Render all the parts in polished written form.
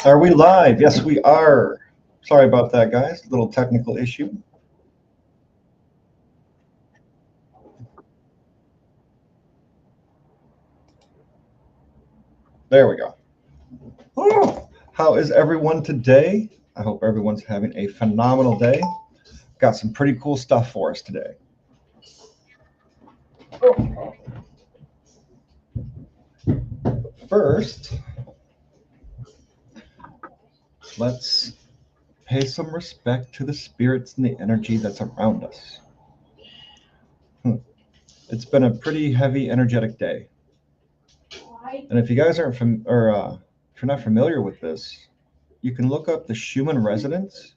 Are we live? Yes, we are. Sorry about that, guys. Little technical issue. There we go. Oh, how is everyone today? I hope everyone's having a phenomenal day. Got some pretty cool stuff for us today. First, let's pay some respect to the spirits and the energy that's around us. It's been a pretty heavy, energetic day. And if you guys aren't if you're not familiar with this, you can look up the Schumann resonance,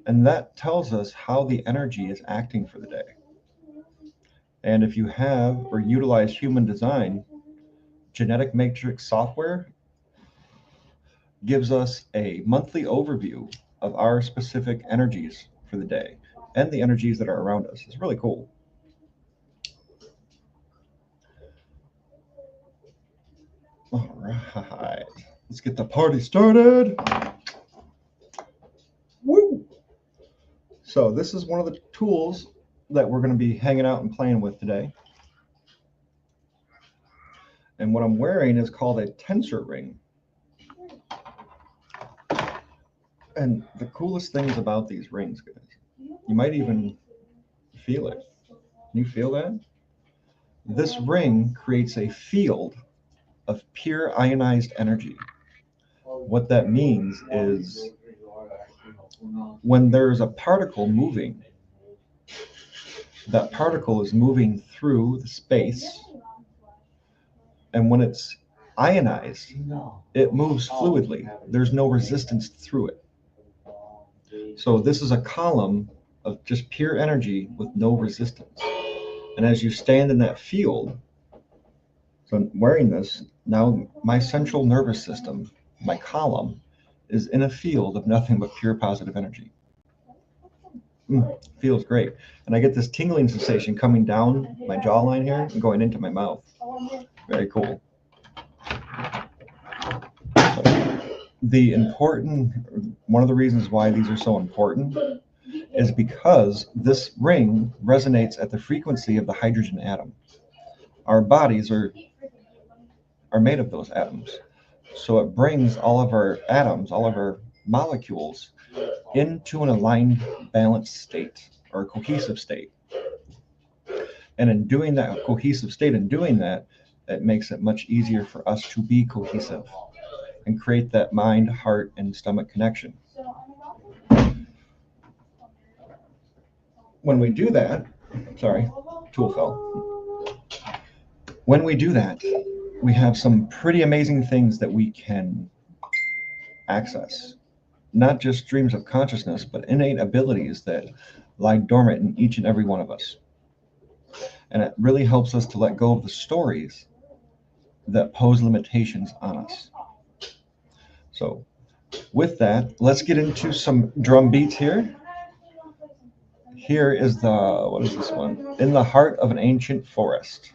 and that tells us how the energy is acting for the day. And if you have or utilize human design, genetic matrix software gives us a monthly overview of our specific energies for the day and the energies that are around us. It's really cool. All right, let's get the party started. Woo! So this is one of the tools that we're going to be hanging out and playing with today. And what I'm wearing is called a tensor ring. And the coolest things about these rings, guys, you might even feel it. Can you feel that? This ring creates a field of pure ionized energy. What that means is when there's a particle moving, that particle is moving through the space. And when it's ionized, it moves fluidly. There's no resistance through it. So this is a column of just pure energy with no resistance. And as you stand in that field, so I'm wearing this, now my central nervous system, my column, is in a field of nothing but pure positive energy. Feels great. And I get this tingling sensation coming down my jawline here and going into my mouth. Very cool. One of the reasons why these are so important is because this ring resonates at the frequency of the hydrogen atom. Our bodies are made of those atoms. So it brings all of our atoms, all of our molecules into an aligned, balanced state or cohesive state. And in doing that cohesive state and doing that, it makes it much easier for us to be cohesive and create that mind, heart, and stomach connection. When we do that, sorry, tool fell. When we do that, we have some pretty amazing things that we can access. Not just streams of consciousness, but innate abilities that lie dormant in each and every one of us. And it really helps us to let go of the stories that pose limitations on us. So with that, let's get into some drum beats here. Here is what is this one? In the Heart of an Ancient Forest.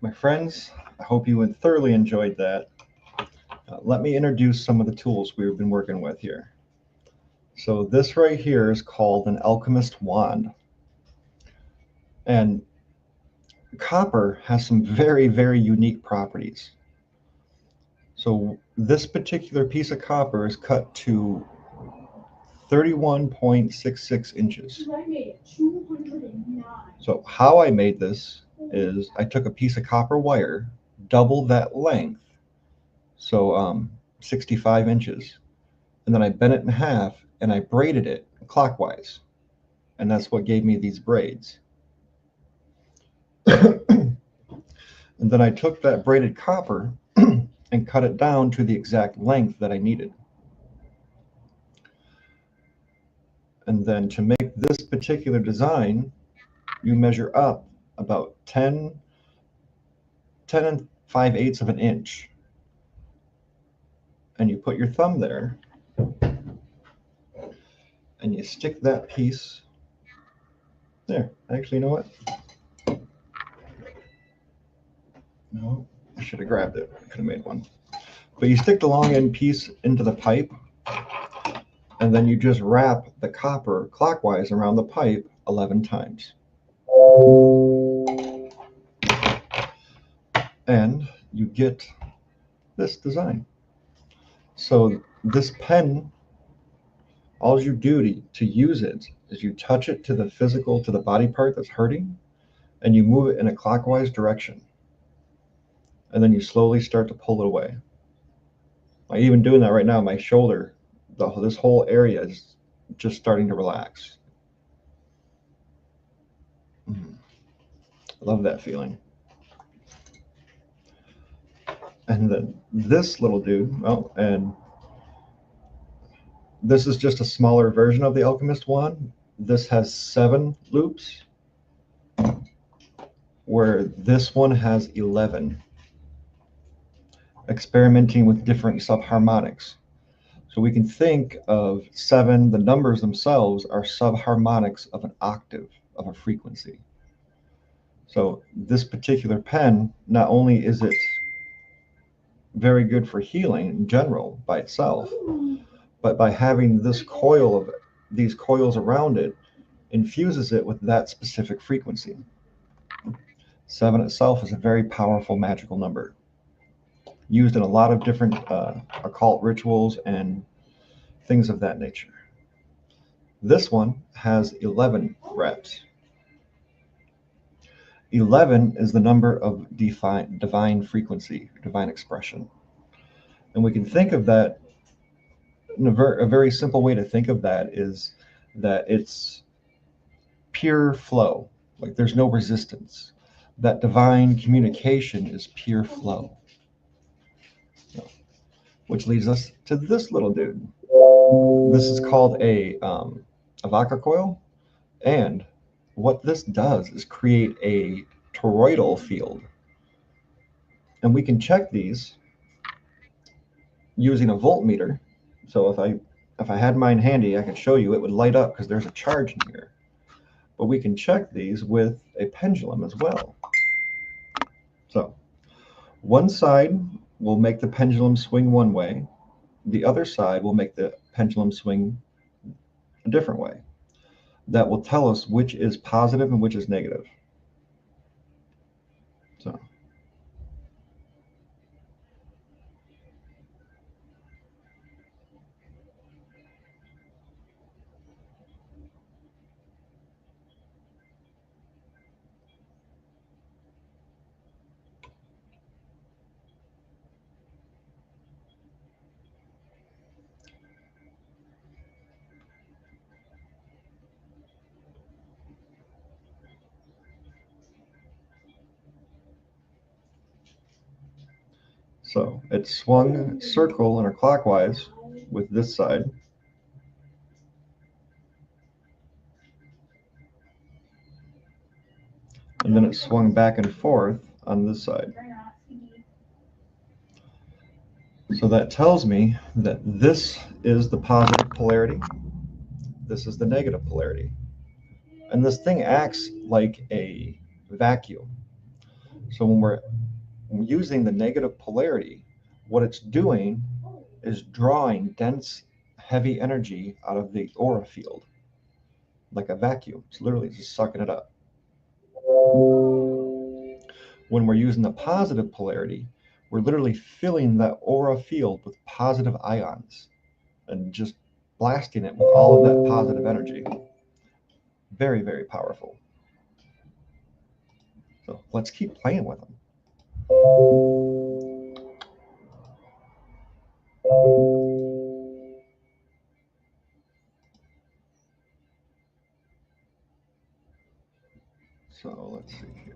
My friends, I hope you thoroughly enjoyed that. Let me introduce some of the tools we've been working with here. So this right here is called an alchemist wand. And copper has some very, very unique properties. So this particular piece of copper is cut to 31.66 inches. So how I made this is I took a piece of copper wire, double that length, so 65 inches, and then I bent it in half and I braided it clockwise, and that's what gave me these braids. And then I took that braided copper and cut it down to the exact length that I needed. And then to make this particular design, you measure up about 10 and 5/8 of an inch. And you put your thumb there and you stick that piece there. Actually, you know what? No, I should have grabbed it. I could have made one. But you stick the long end piece into the pipe, and then you just wrap the copper clockwise around the pipe 11 times. And you get this design. So this pen All you do to use it is you touch it to the physical, to the body part that's hurting, and you move it in a clockwise direction. And then you slowly start to pull it away. Like even doing that right now, my shoulder, this whole area is just starting to relax. Love that feeling. And then this little dude, oh, and this is just a smaller version of the Alchemist wand. This has 7 loops, where this one has 11, experimenting with different subharmonics. So we can think of 7, the numbers themselves are subharmonics of an octave of a frequency. So this particular pen, not only is it very good for healing in general by itself, but by having this coil of these coils around it, infuses it with that specific frequency. 7 itself is a very powerful magical number, used in a lot of different occult rituals and things of that nature. This one has 11 reps. 11 is the number of divine frequency, divine expression. And we can think of that in a very simple way to think of that is that it's pure flow. Like there's no resistance. That divine communication is pure flow. Which leads us to this little dude. This is called a Vaka coil. And what this does is create a toroidal field. And we can check these using a voltmeter. So if I had mine handy, I could show you, it would light up because there's a charge in here. But we can check these with a pendulum as well. So one side will make the pendulum swing one way. The other side will make the pendulum swing a different way. That will tell us which is positive and which is negative. So So it swung circle and clockwise with this side. And then it swung back and forth on this side. So that tells me that this is the positive polarity. This is the negative polarity. And this thing acts like a vacuum. So when we're using the negative polarity, what it's doing is drawing dense, heavy energy out of the aura field, like a vacuum. It's literally just sucking it up. When we're using the positive polarity, we're literally filling that aura field with positive ions and just blasting it with all of that positive energy. Very, very powerful. So let's keep playing with them. So let's see here.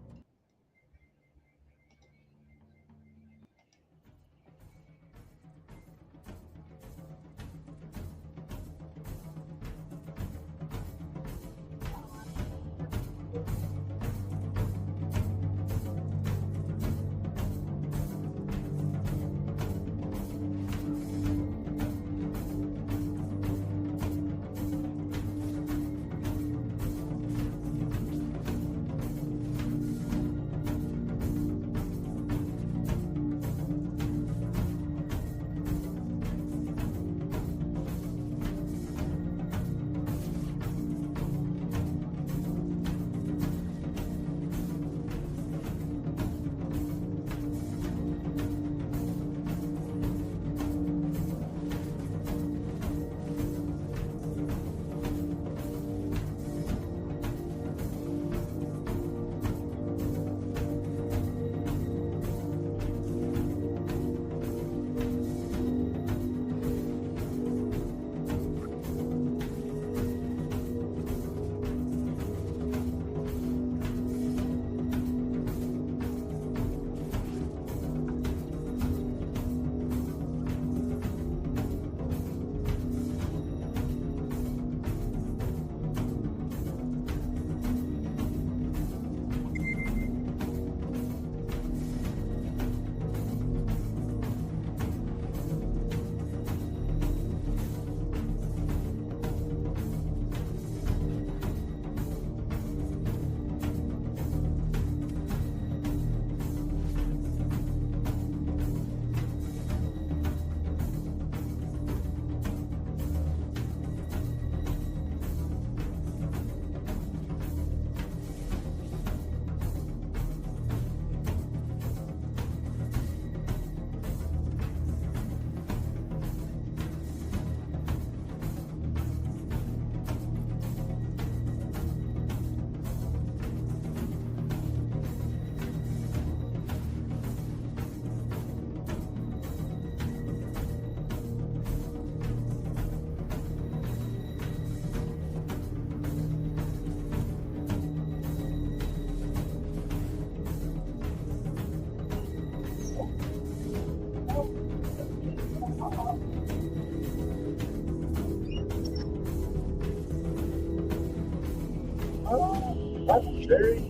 That's Sherry.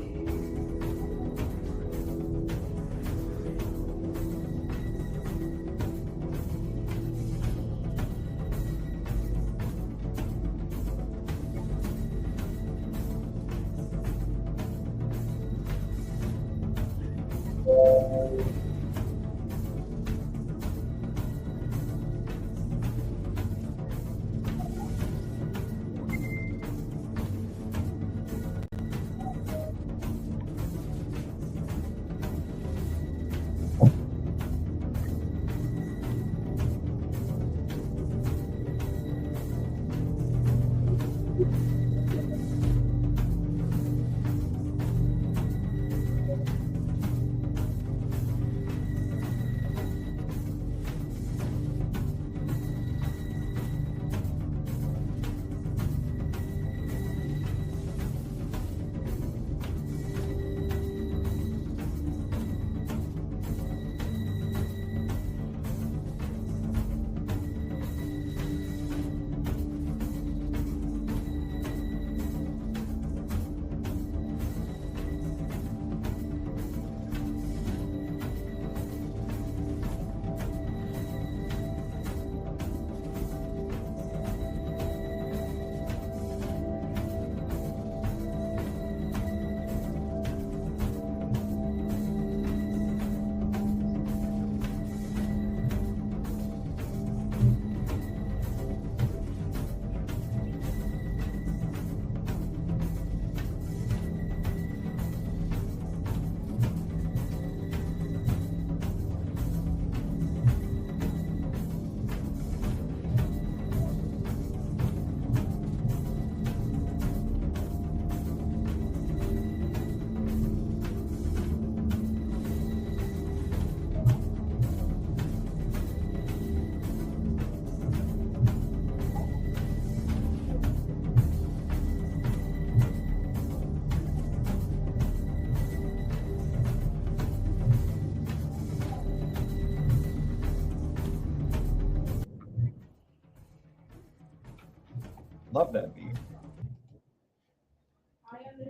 Love that beat.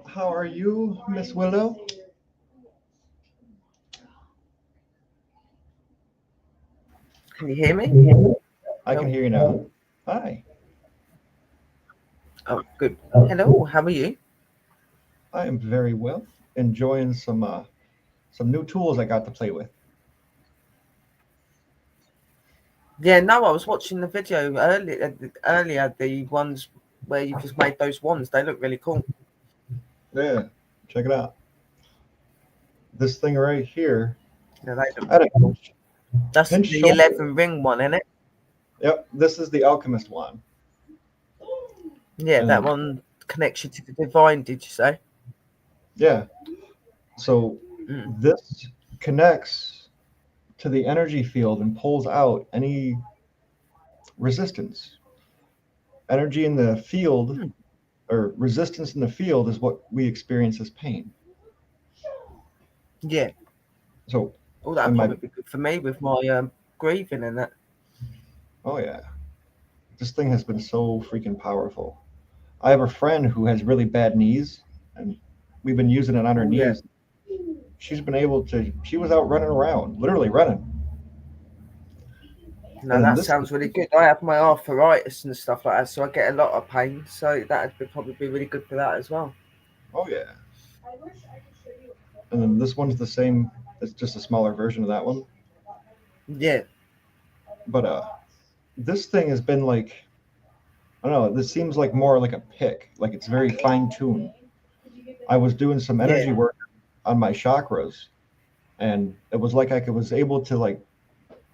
How are you, Miss Willow? Can you hear me? I can hear you now. Hi. Oh, good. Hello, how are you? I am very well. Enjoying some new tools I got to play with. Yeah, no, I was watching the video earlier, the ones where you just made those wands. They look really cool. Yeah, check it out. This thing right here. Yeah, they look I had really a cool. That's pinch the shoulder. 11 ring one, isn't it? Yep, this is the Alchemist wand. Yeah, that And one connects you to the divine, did you say? yeah, so Mm. this connects to the energy field and pulls out any resistance. Energy in the field Hmm. or resistance in the field is what we experience as pain. Yeah. So, Oh, that'd in my probably be good for me with my grieving and that. oh yeah, this thing has been so freaking powerful. I have a friend who has really bad knees, and we've been using it on her Oh, yeah. knees. She's been able to. She was out running around, literally running. No, And then that this, sounds really good. I have my arthritis and stuff like that, so I get a lot of pain. So that'd probably be really good for that as well. oh yeah. And then this one's the same. It's just a smaller version of that one. Yeah. But this thing has been like, I don't know. This seems like more like a pick. Like it's very fine tuned. I was doing some Yeah. energy work on my chakras, and it was like I was able to like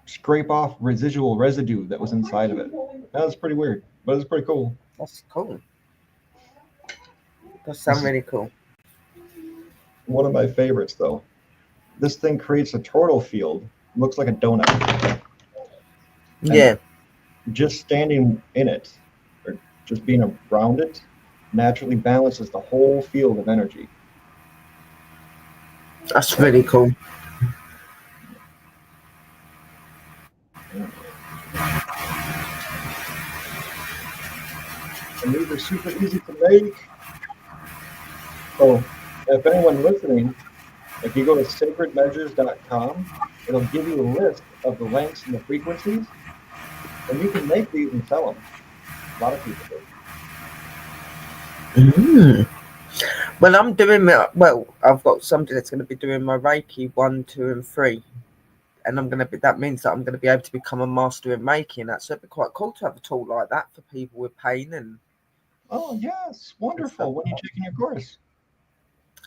scrape off residual residue that was inside of it. That was pretty weird, but it's pretty cool. That's cool. That This sounds is really cool. one of my favorites, though. This thing creates a turtle field. Looks like a donut, and Yeah. just standing in it, or just being around it, naturally balances the whole field of energy. That's really cool. And these are super easy to make. So if anyone listening, if you go to sacredmeasures.com, it'll give you a list of the lengths and the frequencies, and you can make these and sell them. A lot of people do. Well, I'm doing well. I've got somebody that's going to be doing my Reiki 1, 2, and 3, and I'm going to be. That means that I'm going to be able to become a master in Reiki, and that's it'd be quite cool to have a tool like that for people with pain and. Oh yes, wonderful. When are you taking your course?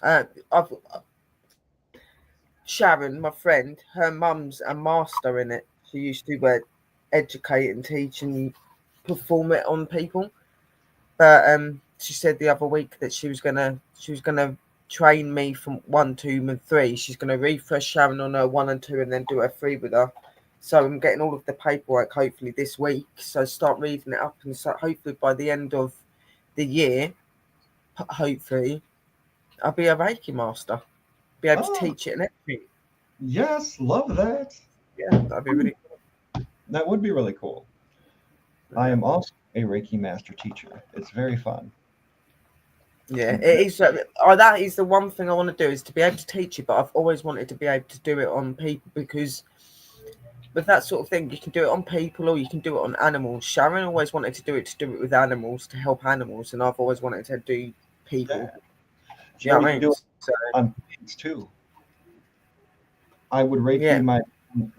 I've Sharon, my friend, her mum's a master in it. She used to educate and teach and perform it on people. But she said the other week that she was gonna train me from 1, 2, and 3. She's gonna refresh Sharon on her 1 and 2, and then do her 3 with her. So I'm getting all of the paperwork hopefully this week. So start reading it up, and so hopefully by the end of the year, hopefully I'll be a Reiki master, be able to teach it and everything. Yes, love that. Yeah, that'd be really cool. That would be really cool. I am also a Reiki master teacher. It's very fun. Yeah, it is. That is the one thing I want to do, is to be able to teach it, but I've always wanted to be able to do it on people, because with that sort of thing, you can do it on people or you can do it on animals. Sharon always wanted to do it with animals, to help animals, and I've always wanted to do people. Yeah, you can do it on pigs too. I would Reiki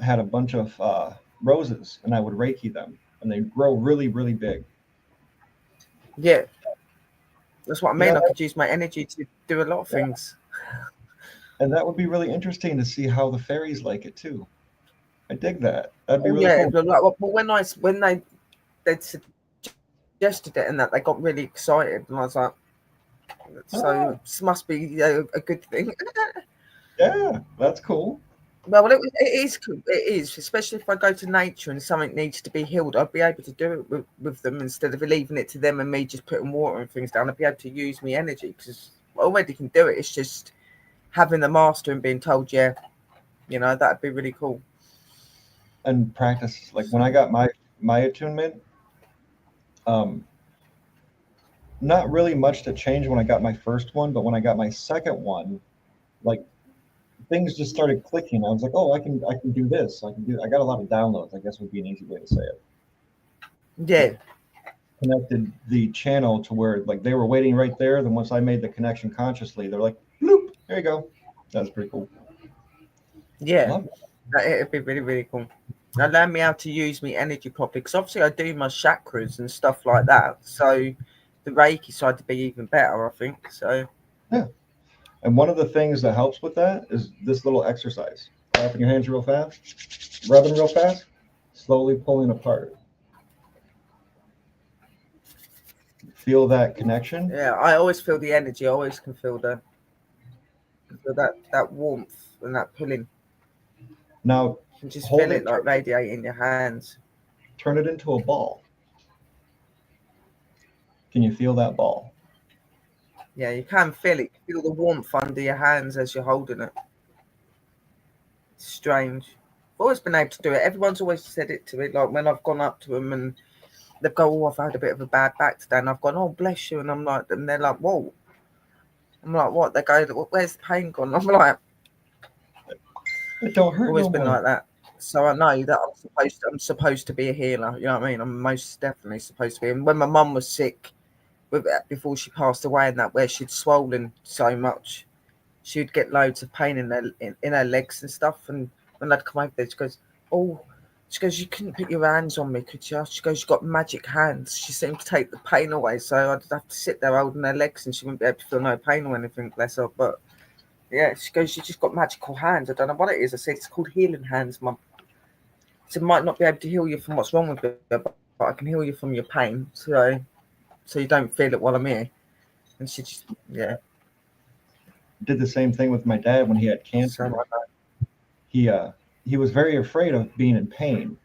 had a bunch of roses, and I would Reiki them, and they grow really, really big. Yeah, that's what I mean. I could use my energy to do a lot of things. And that would be really interesting to see how the fairies like it too. I dig that. That'd be really cool. But when they suggested it and that, they got really excited, and I was like, so this must be a good thing. Yeah, that's cool. Well, it is cool. It is, especially if I go to nature and something needs to be healed. I'd be able to do it with them instead of leaving it to them and me just putting water and things down. I'd be able to use my energy, because I already can do it. It's just having the master and being told, that'd be really cool. And practice, like when I got my attunement, not really much to change when I got my first one, but when I got my second one, like things just started clicking. I was like, oh, I can do this. I got a lot of downloads, I guess would be an easy way to say it. Yeah. Connected the channel to where like they were waiting right there. Then once I made the connection consciously, they're like, bloop, there you go. That's pretty cool. Yeah. It'd be really, really cool. Now learn me how to use my energy properly, because obviously I do my chakras and stuff like that. So the Reiki side to be even better, I think. So yeah. And one of the things that helps with that is this little exercise. Clapping your hands real fast, rubbing real fast, slowly pulling apart. Feel that connection? Yeah, I always feel the energy. I always can feel that warmth and that pulling. Now, you just feel it like radiating in your hands. Turn it into a ball. Can you feel that ball? Yeah, you can feel it. Feel the warmth under your hands as you're holding it. It's strange. I've always been able to do it. Everyone's always said it to me. Like when I've gone up to them and they go, oh, I've had a bit of a bad back today. And I've gone, oh, bless you. And I'm like, and they're like, whoa. I'm like, what? They go, where's the pain gone? I'm like, it don't hurt. Always been like that. So I know that I'm supposed to be a healer. You know what I mean? I'm most definitely supposed to be. And when my mum was sick, before she passed away, and that where she'd swollen so much, she'd get loads of pain in her legs and stuff. And when I'd come over there, she goes, you couldn't put your hands on me, could you? She goes, you got magic hands. She seemed to take the pain away, so I'd have to sit there holding her legs, and she wouldn't be able to feel no pain or anything, bless her. But yeah, she goes, you just got magical hands. I don't know what it is. I said, it's called healing hands, Mum. So I might not be able to heal you from what's wrong with you, but I can heal you from your pain. So you don't feel it while I'm here. And she just, did the same thing with my dad when he had cancer. He was very afraid of being in pain.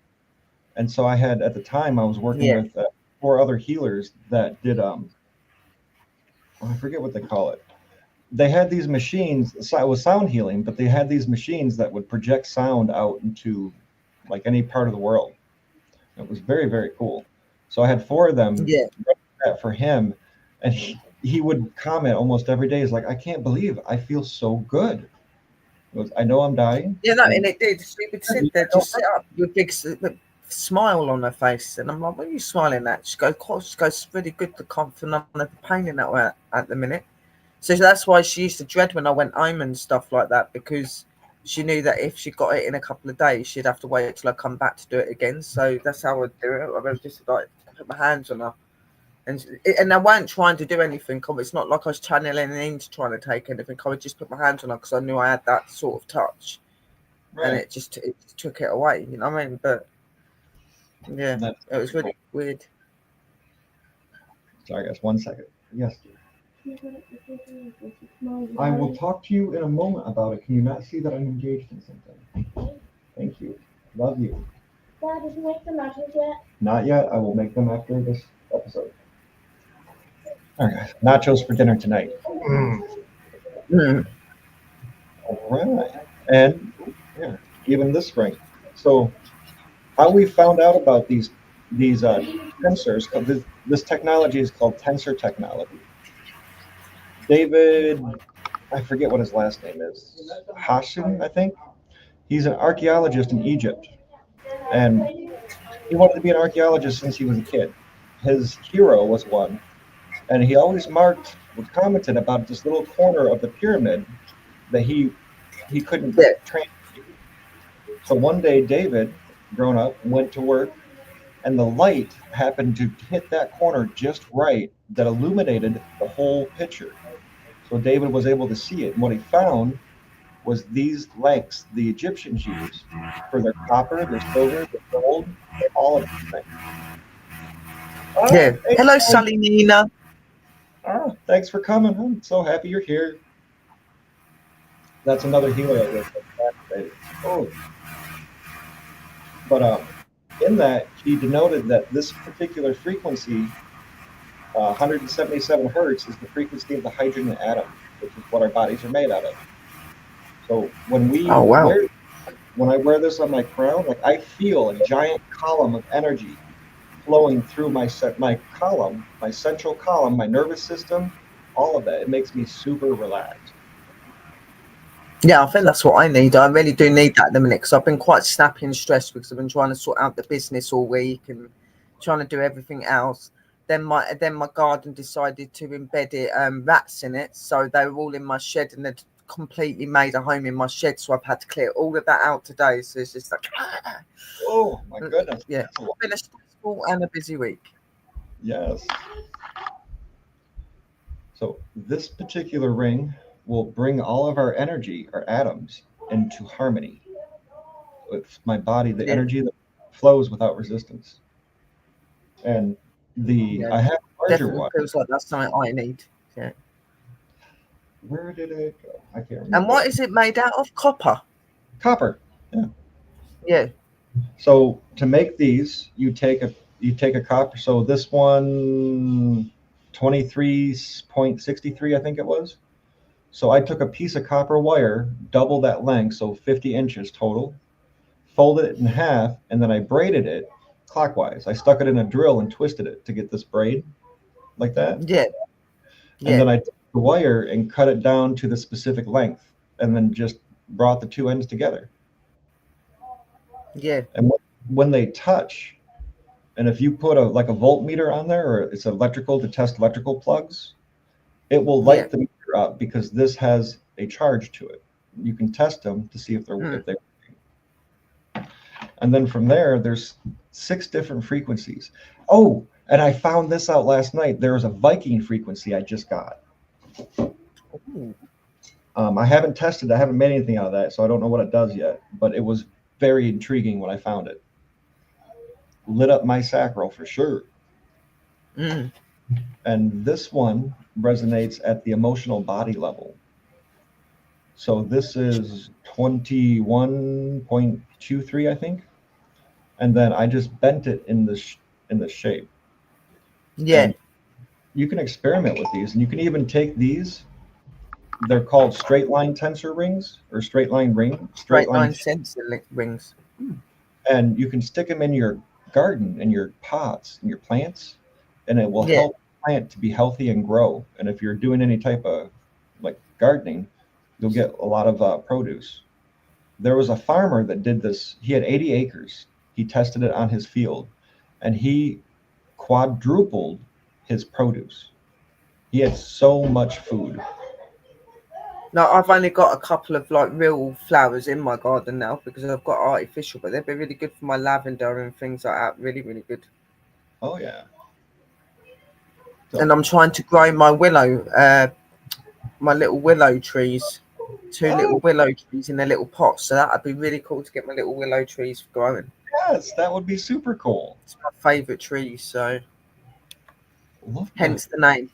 And so at the time I was working with 4 other healers that did, I forget what they call it. They had these machines, it was sound healing, but they had these machines that would project sound out into like any part of the world. It was very, very cool. So I had 4 of them for him, and he he would comment almost every day. He's like, I can't believe I feel so good. He goes, I know I'm dying. You know, and and it did. She would sit there, just sit up with a big smile on her face, and I'm like, "What are you smiling at?" She goes, "Course, she goes, it's really good to come for none of the pain in that way at the minute." So that's why she used to dread when I went home and stuff like that, because she knew that if she got it in a couple of days, she'd have to wait till I come back to do it again. So that's how I'd do it. I would just like put my hands on her, and I weren't trying to do anything. It's not like I was channeling into trying to take anything. I would just put my hands on her because I knew I had that sort of touch, and right. it took it away. You know what I mean? But yeah, That's it was really weird. Sorry, guys. 1 second. Yes. I will talk to you in a moment about it. Can you not see that I'm engaged in something? Thank you. Love you. Dad, did you make the nachos yet? Not yet. I will make them after this episode. All right, guys. Nachos for dinner tonight. Mm. All right. And yeah, even this ring. So how we found out about these tensors, this technology is called tensor technology. David, I forget what his last name is. Hassan, I think. He's an archaeologist in Egypt. And he wanted to be an archaeologist since he was a kid. His hero was one. And he always commented about this little corner of the pyramid that he couldn't translate. So one day, David, grown up, went to work, and the light happened to hit that corner just right that illuminated the whole picture. So David was able to see it. And what he found was these lengths the Egyptians used for their copper, their silver, their gold, all of these things. Yeah. Hello, Sally Nina. Thanks for coming. I'm so happy you're here. That's another healer I guess. Oh. But in that, he denoted that this particular frequency, 177 hertz, is the frequency of the hydrogen atom, which is what our bodies are made out of. So when when I wear this on my crown, like I feel a giant column of energy flowing through my column, my central column, my nervous system, all of that. It makes me super relaxed. Yeah, I think that's what I need. I really do need that at the minute because I've been quite snappy and stressed because I've been trying to sort out the business all week and trying to do everything else. Then my garden decided to embed rats in it, so they were all in my shed and they'd completely made a home in my shed. So I've had to clear all of that out today. So it's just like, oh my goodness, yeah, it's been a stressful and a busy week. Yes. So this particular ring will bring all of our energy, our atoms, into harmony with my body, the energy that flows without resistance. And I have a larger one. Feels like that's something I need. Yeah. Where did it go? I can't remember. And what is it made out of? Copper. Copper. Yeah. Yeah. So to make these, you take a copper. So this one, 23.63, I think it was. So I took a piece of copper wire, double that length, so 50 inches total, folded it in half, and then I braided it clockwise. I stuck it in a drill and twisted it to get this braid like that. Yeah. And then I took the wire and cut it down to the specific length and then just brought the two ends together. Yeah. And when they touch, and if you put a voltmeter on there, or it's electrical to test electrical plugs, it will light the meter up because this has a charge to it. You can test them to see if they're working. And then from there, there's 6 different frequencies. Oh, and I found this out last night. There was a Viking frequency I just got. I haven't tested. I haven't made anything out of that, so I don't know what it does yet. But it was very intriguing when I found it. Lit up my sacral for sure. And this one resonates at the emotional body level. So this is 21.23, I think. And then I just bent it in this shape. Yeah. And you can experiment with these, and you can even take these. They're called straight line tensor rings or straight line tensor rings. And you can stick them in your garden, in your pots, in your plants, and it will help plant to be healthy and grow. And if you're doing any type of like gardening, you'll get a lot of produce. There was a farmer that did this. He had 80 acres. He tested it on his field, and he quadrupled his produce. He had so much food. No, I've only got a couple of like real flowers in my garden now because I've got artificial, but they'd be really good for my lavender and things like that. Really, really good. Oh yeah. And I'm trying to grow my my little willow trees, two little willow trees in a little pot. So that'd be really cool to get my little willow trees growing. Yes, that would be super cool. It's my favourite tree, so Love that. hence the name.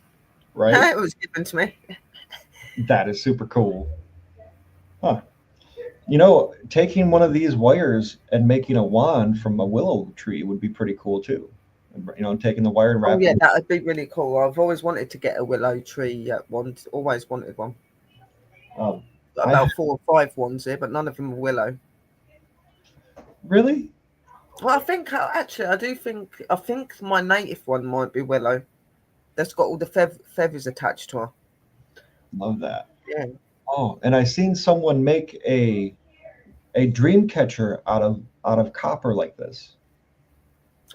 Right? It was given to me. That is super cool. Huh. You know, taking one of these wires and making a wand from a willow tree would be pretty cool too. You know, taking the wire and Oh wrapping yeah, it. that would be really cool. I've always wanted to get a willow tree one. Always wanted one. Um, Got about 4 or 5 ones here, but none of them are willow. really? Well, I think my native one might be willow. That's got all the feathers attached to her. Love that. Yeah. Oh, and I seen someone make a dream catcher out of copper like this.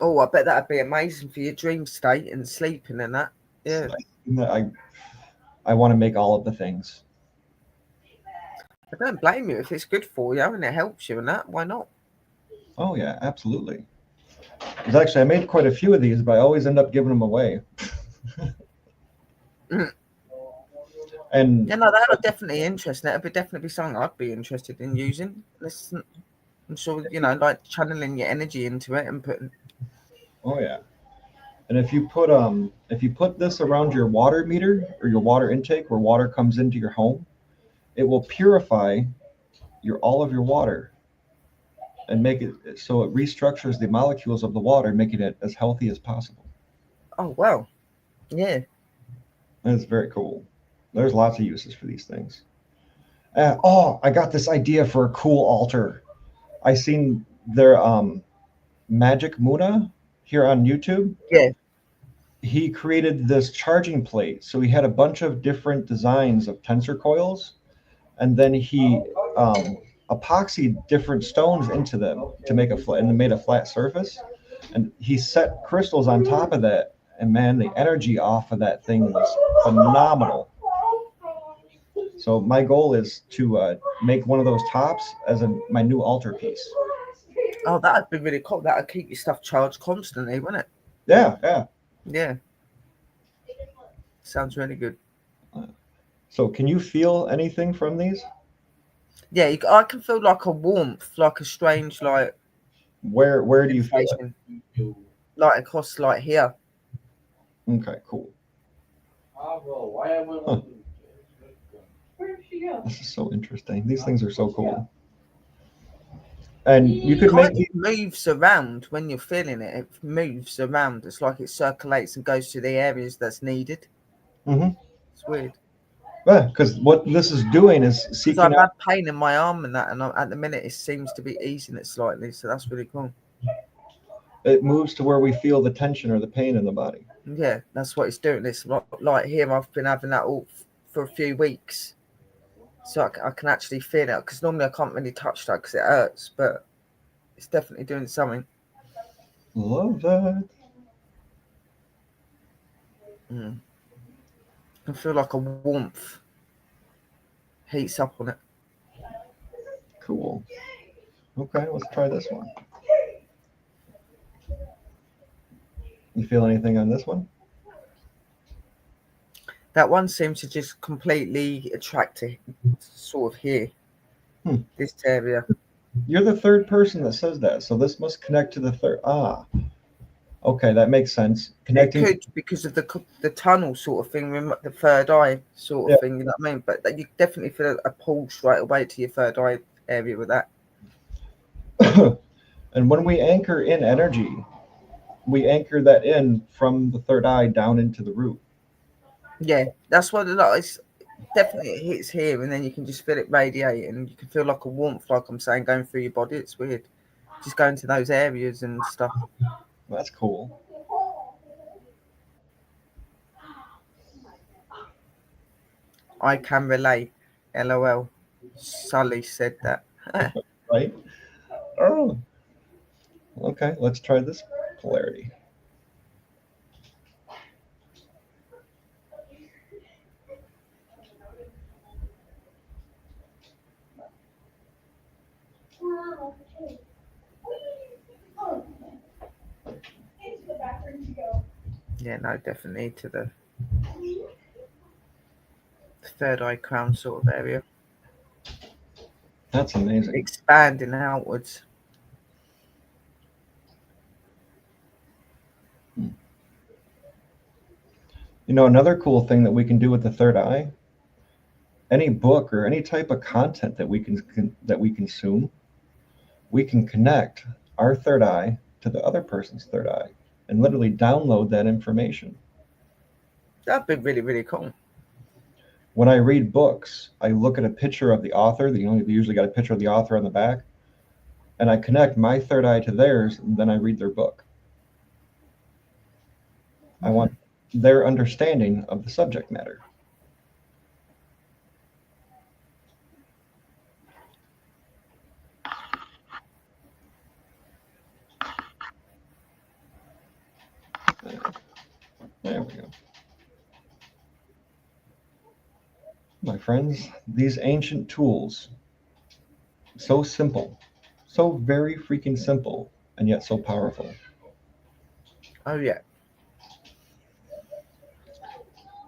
Oh, I bet that'd be amazing for your dream state and sleeping and that. Yeah. I want to make all of the things. I don't blame you if it's good for you and it helps you and that. Why not? Oh yeah, absolutely. Because actually, I made quite a few of these, but I always end up giving them away. And Yeah, no, that would definitely interest. That would definitely be something I'd be interested in using. I'm sure, like channeling your energy into it and putting. oh yeah, and if you put this around your water meter or your water intake where water comes into your home, it will purify all of your water and make it so it restructures the molecules of the water, making it as healthy as possible. Oh wow, yeah. And it's very cool. There's lots of uses for these things. I got this idea for a cool altar. I seen their Magic Muna here on YouTube. Yeah. He created this charging plate. So he had a bunch of different designs of tensor coils, and then he epoxied different stones into them to make made a flat surface. And he set crystals on top of that. And man, the energy off of that thing was phenomenal. So my goal is to make one of those tops as my new altar piece. Oh, that'd be really cool. That'd keep your stuff charged constantly, wouldn't it? Yeah. Yeah. Sounds really good. So can you feel anything from these? Yeah, I can feel like a warmth, like a strange, like. Where do you feel it? Like across, like here. Okay, cool. Huh. This is so interesting. These things are so cool. And you could make it moves around when you're feeling it. It moves around. It's like it circulates and goes to the areas that's needed. Mm-hmm. It's weird. Yeah, because what this is doing is seeking I've out. had pain in my arm and that, and at the minute it seems to be easing it slightly. So that's really cool. It moves to where we feel the tension or the pain in the body. Yeah, that's what it's doing. It's like here. I've been having that all for a few weeks. So I can actually feel it, because normally I can't really touch that because it hurts, but it's definitely doing something. Love that. I feel like a warmth heats up on it. Cool. Okay, let's try this one. You feel anything on this one? That one seems to just completely attract it, sort of here, this area. You're the third person that says that, so this must connect to the third. Okay, that makes sense. Connecting. It could, because of the tunnel sort of thing, the third eye sort of thing. You know what I mean? But you definitely feel a pull straight away to your third eye area with that. And when we anchor in energy, we anchor that in from the third eye down into the root. Yeah, that's what it's definitely it hits here, and then you can just feel it radiate, and you can feel like a warmth, like I'm saying, going through your body. It's weird, just going to those areas and stuff. That's cool. I can relate. LOL. Sully said that. Right? Oh, okay. Let's try this polarity. Yeah, no, definitely to the third eye crown sort of area. That's amazing. Expanding outwards. You know, another cool thing that we can do with the third eye, any book or any type of content that we consume, we can connect our third eye to the other person's third eye and literally download that information. That'd be really, really cool. When I read books, I look at a picture of the author. They usually got a picture of the author on the back, and I connect my third eye to theirs, and then I read their book. I want their understanding of the subject matter. There we go. My friends, these ancient tools, so simple, so very freaking simple, and yet so powerful. Oh yeah.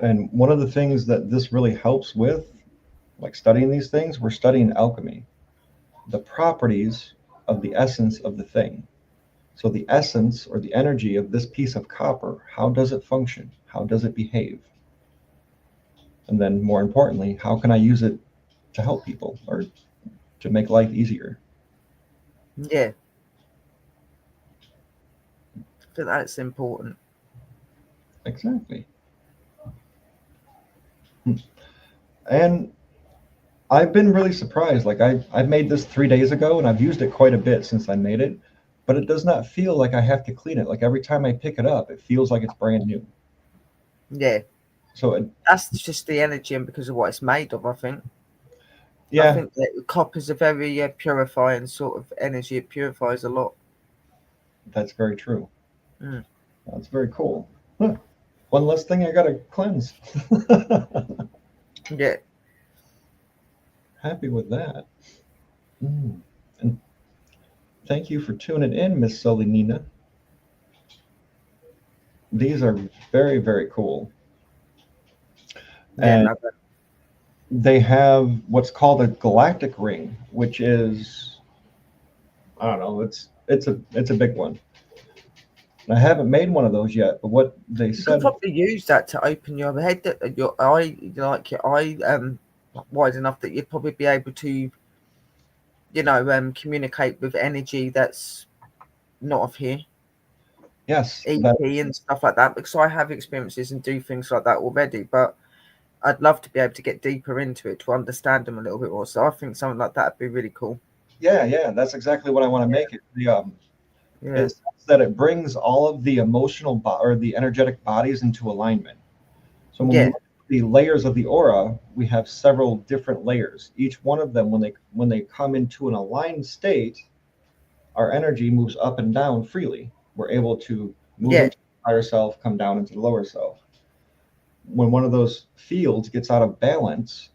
And one of the things that this really helps with, like studying these things, we're studying alchemy, the properties of the essence of the thing. So the essence or the energy of this piece of copper, how does it function? How does it behave? And then more importantly, how can I use it to help people or to make life easier? Yeah. I think that's important. Exactly. And I've been really surprised. Like I've made this 3 days ago and I've used it quite a bit since I made it, but it does not feel like I have to clean it. Like every time I pick it up, it feels like it's brand new. Yeah. So that's just the energy and because of what it's made of, I think. Yeah. I think that copper's a very purifying sort of energy. It purifies a lot. That's very true. Mm. That's very cool. Huh. One less thing I gotta cleanse. Yeah. Happy with that. And thank you for tuning in, Miss Solinina. These are very, very cool. Yeah, and they have what's called a galactic ring, which is, I don't know, it's a big one. And I haven't made one of those yet, but what they you said, could probably use that to open your head, your eye, like your eye, wide enough that you'd probably be able to, communicate with energy that's not of here. yes, EP and stuff like that, because I have experiences and do things like that already, but I'd love to be able to get deeper into it to understand them a little bit more. So I think something like that would be really cool. Yeah, that's exactly what I want to make it. It says that it brings all of the emotional or the energetic bodies into alignment. So when we look at the layers of the aura, we have several different layers. Each one of them, when they come into an aligned state, our energy moves up and down freely. We're able to move into the higher self, come down into the lower self. When one of those fields gets out of balance,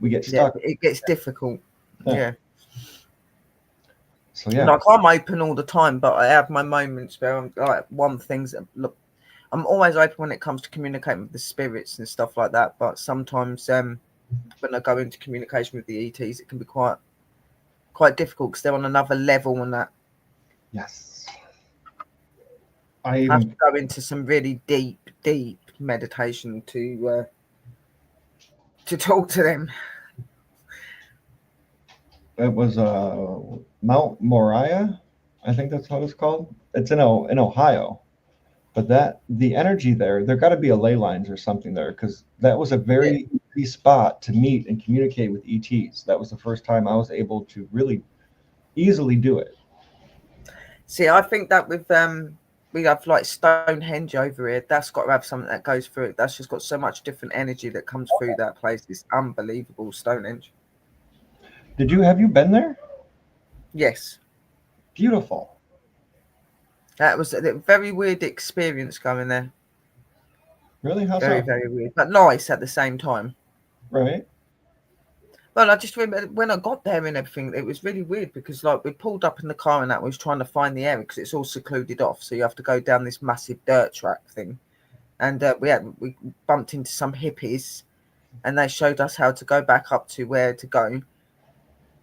we get stuck. It gets difficult. Yeah. So yeah. Like I'm open all the time, but I have my moments where I'm like I'm always open when it comes to communicating with the spirits and stuff like that. But sometimes when I go into communication with the ETs, it can be quite difficult because they're on another level and that. Yes. I have to go into some really deep meditation to talk to them. It was Mount Moriah, I think that's what it's called. It's in Ohio, but the energy there got to be a ley lines or something there, because that was a very easy spot to meet and communicate with ETs. That was the first time I was able to really easily do it. See, I think that with we have like Stonehenge over here. That's got to have something that goes through it. That's just got so much different energy that comes through that place. It's unbelievable, Stonehenge. Have you been there? Yes. Beautiful. That was a very weird experience going there. Really? How Very, so? very weird, but nice at the same time. Right. Well, I just remember when I got there and everything, it was really weird because like we pulled up in the car and that we was trying to find the area because it's all secluded off. So you have to go down this massive dirt track thing. And we bumped into some hippies and they showed us how to go back up to where to go.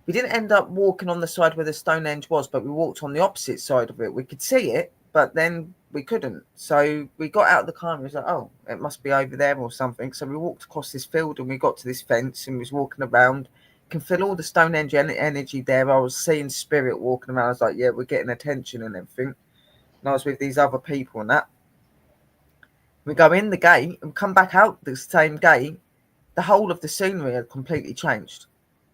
We didn't end up walking on the side where the Stonehenge was, but we walked on the opposite side of it. We could see it, but then we couldn't. So we got out of the car and we was like, oh, it must be over there or something. So we walked across this field and we got to this fence and was walking around. Can feel all the Stonehenge energy there. I was seeing spirit walking around. I was like, yeah, we're getting attention and everything. And I was with these other people and that. We go in the gate and come back out the same gate. The whole of the scenery had completely changed.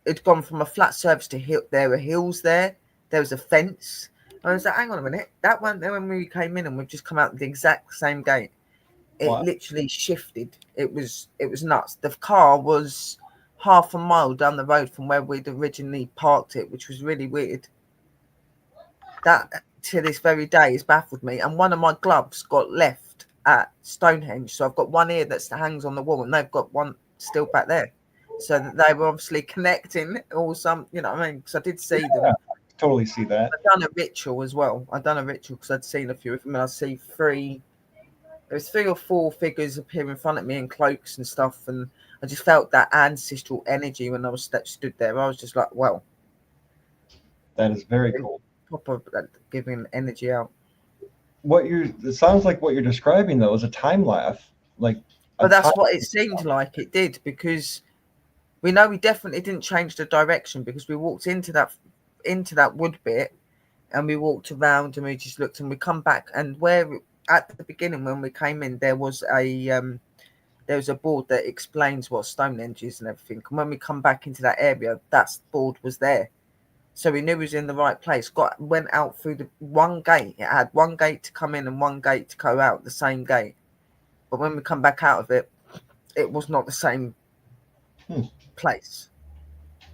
It'd gone from a flat surface to hill. There were hills there. There was a fence. I was like, hang on a minute. That one there when we came in and we've just come out the exact same gate. It Wow. literally shifted. It was nuts. The car was half a mile down the road from where we'd originally parked it, which was really weird. That to this very day has baffled me. And one of my gloves got left at Stonehenge. So I've got one here that hangs on the wall and they've got one still back there. So that they were obviously connecting or some, you know what I mean? Because I did see them. Totally see that. I've done a ritual as well. I've done a ritual because I'd seen a few of them. And I see there's 3 or 4 figures appear in front of me in cloaks and stuff. And I just felt that ancestral energy when I was stood there. I was just like, well. That is very cool. Proper giving energy out. It sounds like what you're describing though is a time lapse. But that's what it seemed like it did, because we know we definitely didn't change the direction because we walked into that wood bit and we walked around and we just looked and we come back and where at the beginning when we came in there was a board that explains what Stonehenge is and everything, and when we come back into that area that board was there, so we knew we was in the right place. Went out through the one gate. It had one gate to come in and one gate to go out, the same gate, but when we come back out of it, it was not the same place.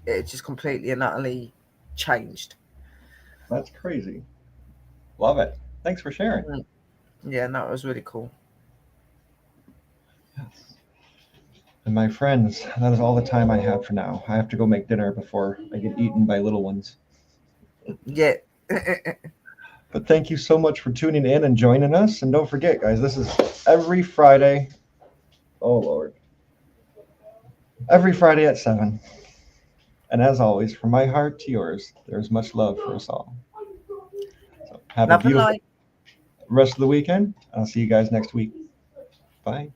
It just completely and utterly changed. That's crazy. Love it. Thanks for sharing. Yeah, no, it was really cool. Yes. And my friends, that is all the time I have for now. I have to go make dinner before I get eaten by little ones. Yeah. But thank you so much for tuning in and joining us. And don't forget, guys, this is every Friday. Oh, Lord. Every Friday at 7. And as always, from my heart to yours, there's much love for us all. So have a beautiful rest of the weekend. I'll see you guys next week. Bye.